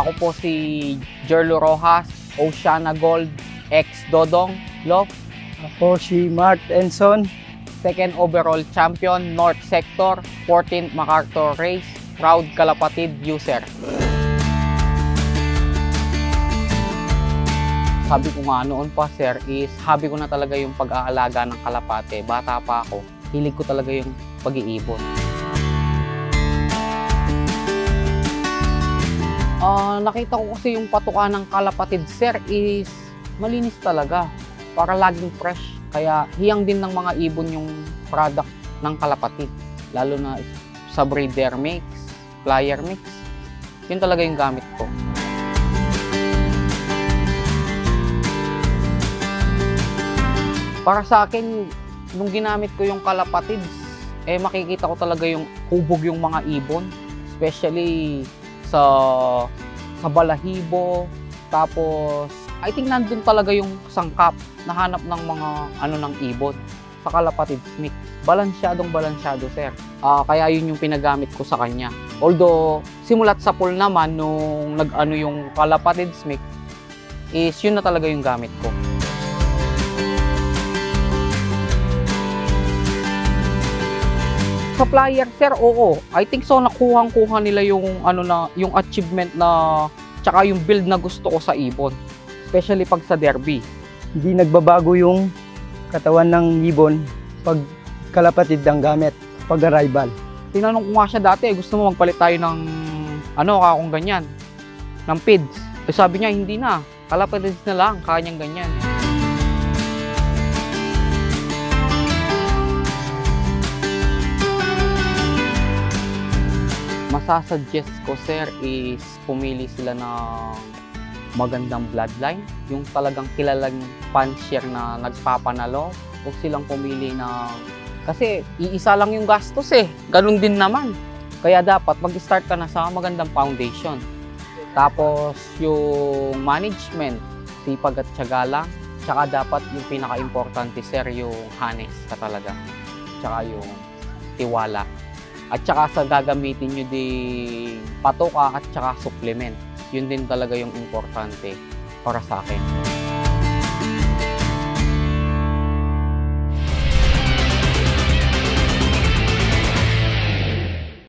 Ako po si Jerlo Rojas, Oceana Gold, ex-Dodong Love. Ako si Mart Enson. Second overall champion, North Sector, 14th MacArthur Race, proud Kalapatid user. Sabi ko nga noon pa sir is, hobby ko na talaga yung pag-aalaga ng kalapate. Bata pa ako, hilig ko talaga yung pag-iibon. Nakita ko kasi yung patuka ng kalapatid sir is malinis talaga, para laging fresh. Kaya hiyang din ng mga ibon yung product ng kalapatid. Lalo na sa breeder mix, flyer mix. Yun talaga yung gamit ko. Para sa akin, nung ginamit ko yung kalapatids, makikita ko talaga yung hubog yung mga ibon. Especially sa balahibo. Tapos, I think nandun talaga yung sangkap nahanap ng mga ng ibon sa kalapatids mix. Balansyado sir. Kaya yun yung pinagamit ko sa kanya. Although simulat sa pool naman nung yung kalapatids mix is yun na talaga yung gamit ko. Sa flyer sir, oo. I think so nakuhang-kuha nila yung yung achievement na tsaka yung build na gusto ko sa ibon. Especially pag sa derby. Hindi nagbabago yung katawan ng ibon pag kalapatid ang gamit, pag arrival. Tinanong ko nga siya dati, gusto mo magpalit tayo ng kakong ganyan, ng PIDS. Sabi niya, hindi na, kalapatids na lang, kanyang ganyan. Masasuggest ko sir is pumili sila ng magandang bloodline, yung talagang kilalang fancier na nagpapanalo. Huwag silang pumili na kasi iisa lang yung gastos ganun din naman. Kaya dapat mag-start ka na sa magandang foundation. Tapos yung management, sipag at tiyaga lang. Tsaka dapat yung pinaka-importante sir, yung hanes ka talaga. Tsaka yung tiwala. At tsaka sa gagamitin nyo din patoka at tsaka supplement. Yun din talaga yung importante para sa akin.